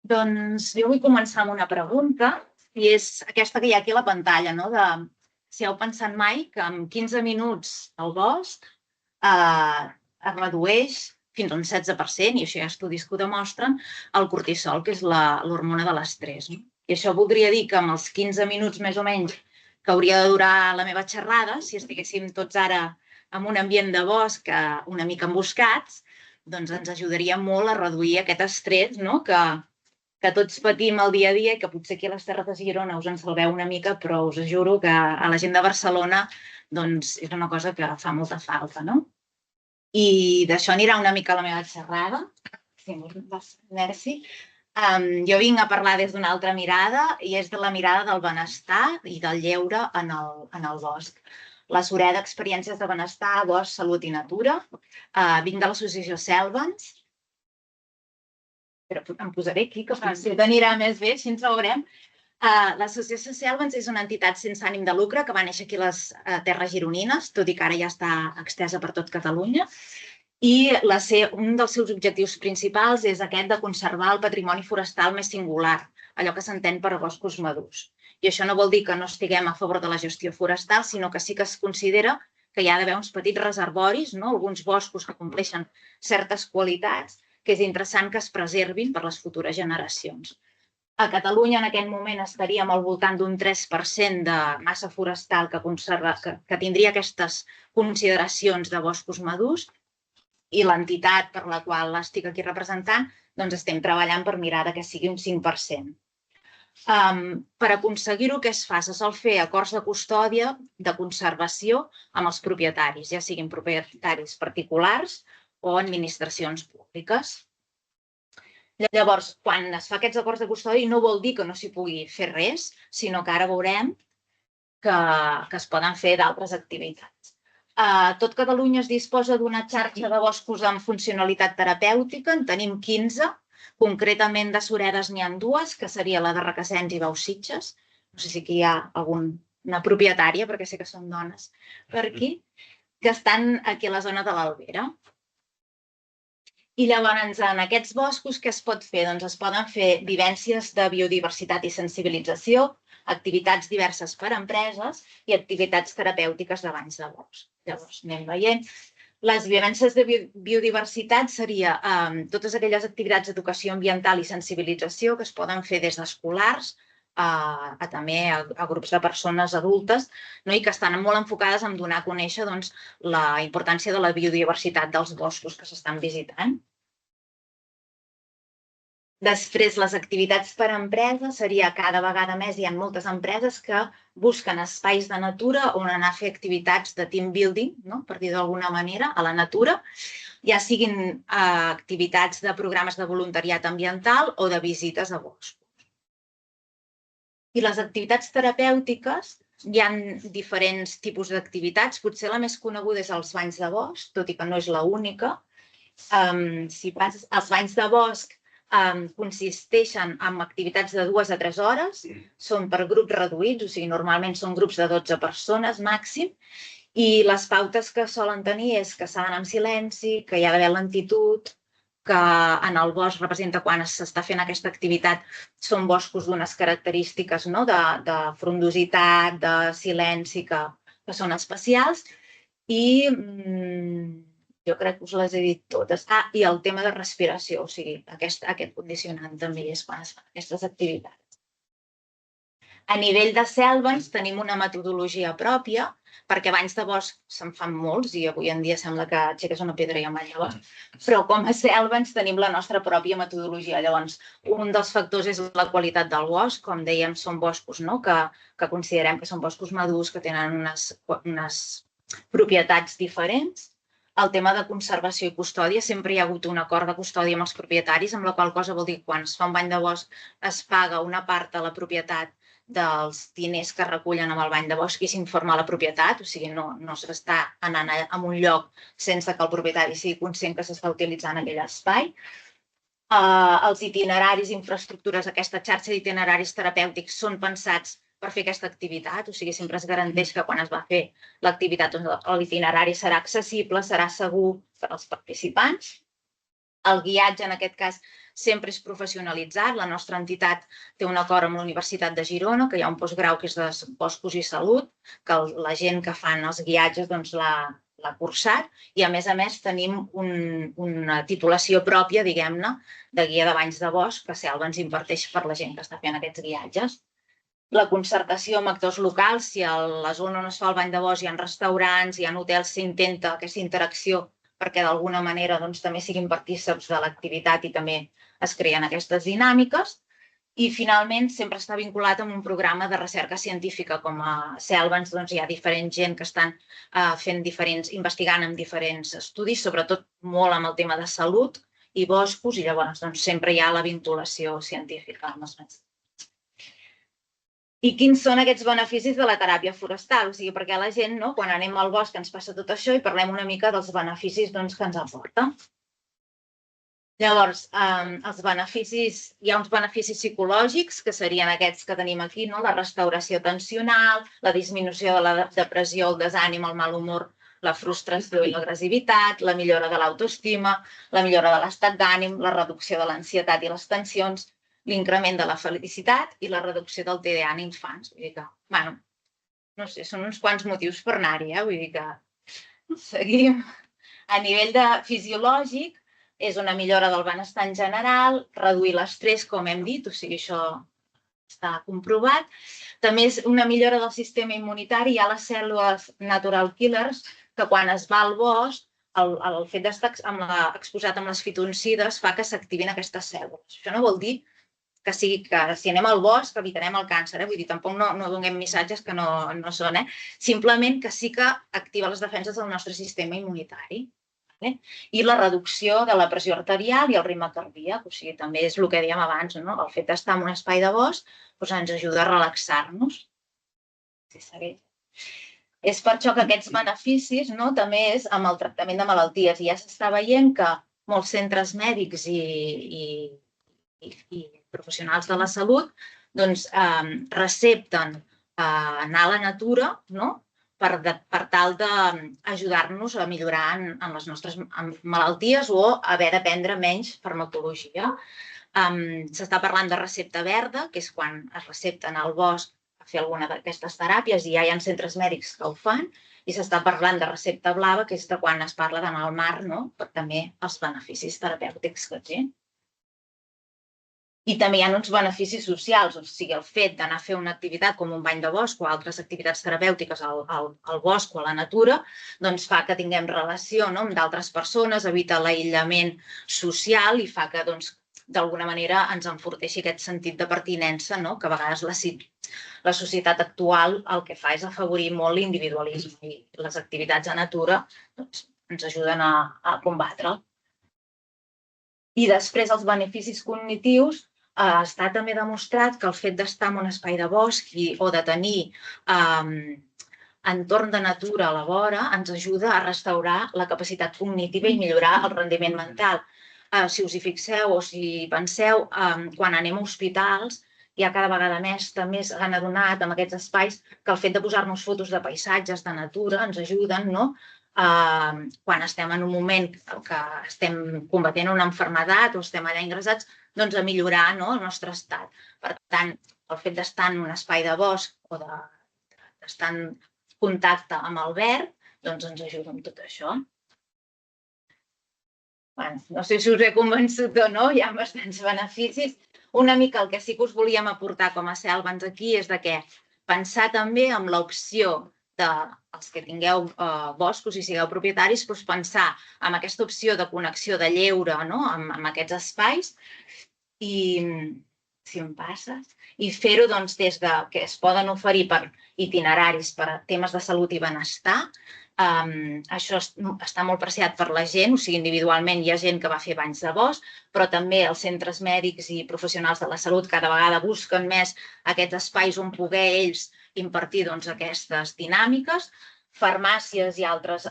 Doncs jo vull començar amb una pregunta, i és aquesta que hi ha aquí a la pantalla, no? Si heu pensat mai que en 15 minuts al bosc es redueix fins a un 16%, i això hi ha estudis que ho demostren, el cortisol, que és l'hormona de l'estrès. I això voldria dir que amb els 15 minuts més o menys que hauria de durar la meva xerrada, si estiguéssim tots ara en un ambient de bosc una mica emboscats, doncs ens ajudaria molt a reduir aquest estrès, no? que tots patim el dia a dia i que potser aquí a les Terres de Girona us en salveu una mica, però us juro que a la gent de Barcelona doncs, és una cosa que fa molta falta, no? I d'això anirà una mica la meva xerrada. Sí, merci. Jo vinc a parlar des d'una altra mirada i és de la mirada del benestar i del lleure en el bosc. La Sureda, Experiències de Benestar, Bosc, Salut i Natura. Vinc de l'associació Selvens. Però em posaré aquí, que potser t'anirà més bé, així ens veurem. L'associació Selvens és una entitat sense ànim de lucre que va néixer aquí a les Terres Gironines, tot i que ara ja està extesa per tot Catalunya. I un dels seus objectius principals és aquest de conservar el patrimoni forestal més singular, allò que s'entén per boscos madurs. I això no vol dir que no estiguem a favor de la gestió forestal, sinó que sí que es considera que hi ha d'haver uns petits reservoris, no? Alguns boscos que compleixen certes qualitats, que és interessant que es preservin per les futures generacions. A Catalunya en aquest moment estaríem al voltant d'un 3% de massa forestal que tindria aquestes consideracions de boscos madurs, i l'entitat per la qual l'estic aquí representant, doncs estem treballant per mirar que sigui un 5%. Per aconseguir-ho, què es fa? Se sol fer acords de custòdia de conservació amb els propietaris, ja siguin propietaris particulars o administracions públiques. Llavors, quan es fa aquests acords de custòdia, no vol dir que no s'hi pugui fer res, sinó que ara veurem que es poden fer d'altres activitats. Tot Catalunya es disposa d'una xarxa de boscos amb funcionalitat terapèutica, en tenim 15, concretament de suredes n'hi ha 2, que seria la de Requesens i Bau-Sitges. No sé si aquí hi ha alguna propietària, perquè sé que són dones per aquí, que estan aquí a la zona de l'Albera. I llavors, en aquests boscos, què es pot fer? Doncs es poden fer vivències de biodiversitat i sensibilització, activitats diverses per a empreses i activitats terapèutiques de banys de bosc. Llavors, anem veient. Les vivències de biodiversitat seria totes aquelles activitats d'educació ambiental i sensibilització que es poden fer des d'escolars també a grups de persones adultes, i que estan molt enfocades en donar a conèixer la importància de la biodiversitat dels boscos que s'estan visitant. Després, les activitats per a empreses seria cada vegada més hi ha moltes empreses que busquen espais de natura on anar a fer activitats de team building, per dir d'alguna manera, a la natura, ja siguin activitats de programes de voluntariat ambiental o de visites a boscos. I les activitats terapèutiques, hi ha diferents tipus d'activitats. Potser la més coneguda és els banys de bosc, tot i que no és l'única. Els banys de bosc consisteixen en activitats de 2 a 3 hores, són per grups reduïts, o sigui, normalment són grups de 12 persones màxim, i les pautes que solen tenir és que s'ha d'anar en silenci, que hi ha d'haver lentitud, que en el bosc representa quan s'està fent aquesta activitat són boscos d'unes característiques de frondositat, de silenci, que són especials, i jo crec que us les he dit totes. I el tema de respiració, o sigui, aquest condicionant també és quan es fan aquestes activitats. A nivell de Selvens tenim una metodologia pròpia, perquè banys de bosc se'n fan molts i avui en dia sembla que aixeques una pedra i un bany de bosc, però com a Selvens tenim la nostra pròpia metodologia. Llavors, un dels factors és la qualitat del bosc. Com dèiem, són boscos que considerem que són boscos madurs, que tenen unes propietats diferents. El tema de conservació i custòdia, sempre hi ha hagut un acord de custòdia amb els propietaris, amb la qual cosa vol dir que quan es fa un bany de bosc es paga una part de la propietat dels diners que recullen amb el bany de bosc i s'informa a la propietat, o sigui, no s'està anant a un lloc sense que el propietari sigui conscient que s'està utilitzant aquell espai. Els itineraris, infraestructures, aquesta xarxa d'itineraris terapèutics són pensats per fer aquesta activitat, o sigui, sempre es garanteix que quan es va fer l'activitat l'itinerari serà accessible, serà segur per als participants. El guiatge, en aquest cas, sempre és professionalitzat. La nostra entitat té un acord amb la Universitat de Girona, que hi ha un postgrau que és de boscos i salut, que la gent que fan els guiatges l'ha cursat, i a més tenim una titulació pròpia, diguem-ne, de guia de banys de bosc, que Selva ens imparteix per la gent que està fent aquests guiatges. La concertació amb actors locals, si a la zona on es fa el bany de bosc hi ha restaurants, hi ha hotels, s'intenta aquesta interacció perquè d'alguna manera també siguin partícips de l'activitat i també es creen aquestes dinàmiques. I finalment sempre està vinculat amb un programa de recerca científica. Com a Selva hi ha diferent gent que estan investigant en diferents estudis, sobretot molt amb el tema de salut i boscos, i llavors sempre hi ha la vinculació científica amb els mestres. I quins són aquests beneficis de la teràpia forestal? O sigui, perquè la gent, quan anem al bosc, ens passa tot això i parlem una mica dels beneficis que ens aporta. Llavors, els beneficis, hi ha uns beneficis psicològics, que serien aquests que tenim aquí, la restauració tensional, la disminució de la depressió, el desànim, el mal humor, la frustració i l'agressivitat, la millora de l'autoestima, la millora de l'estat d'ànim, la reducció de l'ansietat i les tensions, l'increment de la felicitat i la reducció del TDA en infants. Vull dir que, no sé, són uns quants motius per anar-hi, vull dir que seguim. A nivell fisiològic, és una millora del benestar en general, reduir l'estrès, com hem dit, o sigui, això està comprovat. També és una millora del sistema immunitari. Hi ha les cèl·lules natural killers, que quan es va al bosc, el fet d'estar exposat amb les fitoncides fa que s'activin aquestes cèl·lules. Això no vol dir que si anem al bosc evitarem el càncer, vull dir, tampoc no donem missatges que no són, simplement que sí que activa les defenses del nostre sistema immunitari. I la reducció de la pressió arterial i el ritme cardíac, o sigui, també és el que dèiem abans, el fet d'estar en un espai de bosc ens ajuda a relaxar-nos. És per això que aquests beneficis també és amb el tractament de malalties. I ja s'està veient que molts centres mèdics i professionals de la salut recepten anar a la natura per tal d'ajudar-nos a millorar en les nostres malalties o haver de prendre menys farmacologia. S'està parlant de recepta verda, que és quan es recepten al bosc a fer alguna d'aquestes teràpies, i ja hi ha centres mèdics que ho fan, i s'està parlant de recepta blava, que és de quan es parla d'anar al mar, per també els beneficis terapèutics que té. I també hi ha uns beneficis socials, o sigui, el fet d'anar a fer una activitat com un bany de bosc o altres activitats terapèutiques al bosc o a la natura, fa que tinguem relació amb d'altres persones, evita l'aïllament social i fa que, d'alguna manera, ens enforteixi aquest sentit de pertinença, que a vegades la societat actual el que fa és afavorir molt l'individualisme, i les activitats a natura ens ajuden a combatre'l. I després els beneficis cognitius. Està també demostrat que el fet d'estar en un espai de bosc o de tenir entorn de natura a la vora ens ajuda a restaurar la capacitat cognitiva i millorar el rendiment mental. Si us hi fixeu o si penseu, quan anem a hospitals, hi ha cada vegada més també s'han adonat en aquests espais que el fet de posar-nos fotos de paisatges, de natura, ens ajuden, quan estem en un moment que estem combatent una malaltia o estem allà ingressats, a millorar el nostre estat. Per tant, el fet d'estar en un espai de bosc o d'estar en contacte amb el verd, ens ajuda amb tot això. No sé si us he convençut o no, hi ha bastants beneficis. Una mica el que sí que us volíem aportar com a Selva aquí és que pensar també en l'opció dels que tingueu boscos i sigueu propietaris, pensar en aquesta opció de connexió de lleure amb aquests espais i, si em passes, i fer-ho des que es poden oferir per itineraris per a temes de salut i benestar. Això està molt apreciat per la gent, o sigui, individualment hi ha gent que va fer banys de bosc, però també els centres mèdics i professionals de la salut cada vegada busquen més aquests espais on poder ells impartir aquestes dinàmiques. Farmàcies i altres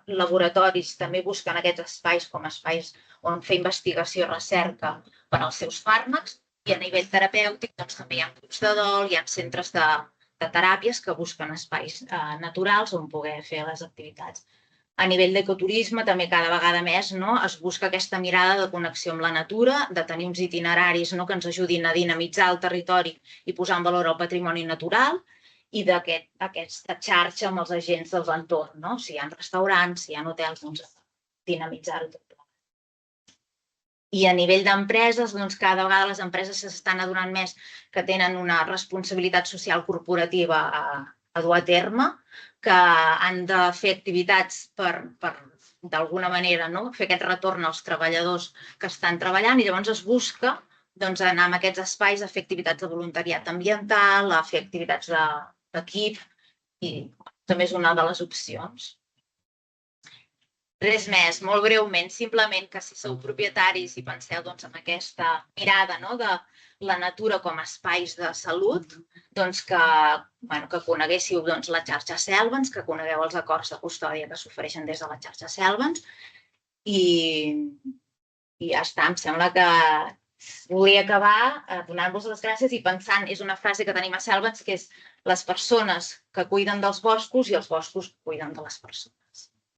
laboratoris també busquen aquests espais com espais on fer investigació i recerca per als seus fàrmacs, i a nivell terapèutic també hi ha grups de dol, hi ha centres de teràpies que busquen espais naturals on poder fer les activitats. A nivell d'ecoturisme, també cada vegada més es busca aquesta mirada de connexió amb la natura, de tenir uns itineraris que ens ajudin a dinamitzar el territori i posar en valor el patrimoni natural i d'aquesta xarxa amb els agents de l'entorn. Si hi ha restaurants, si hi ha hotels, dinamitzar-ho tot. I a nivell d'empreses, cada vegada les empreses s'estan adonant més que tenen una responsabilitat social corporativa a dur a terme, que han de fer activitats per d'alguna manera, fer aquest retorn als treballadors que estan treballant, i llavors es busca anar a aquests espais a fer activitats de voluntariat ambiental, a fer activitats d'equip, i també és una de les opcions. Res més, molt breument, simplement que si sou propietaris i penseu en aquesta mirada de la natura com a espais de salut, que coneguéssiu la xarxa Selvens, que conegueu els acords de custòdia que s'ofereixen des de la xarxa Selvens, i ja està, em sembla que volia acabar donant-vos les gràcies i pensant, és una frase que tenim a Selvens, que és les persones que cuiden dels boscos i els boscos cuiden de les persones.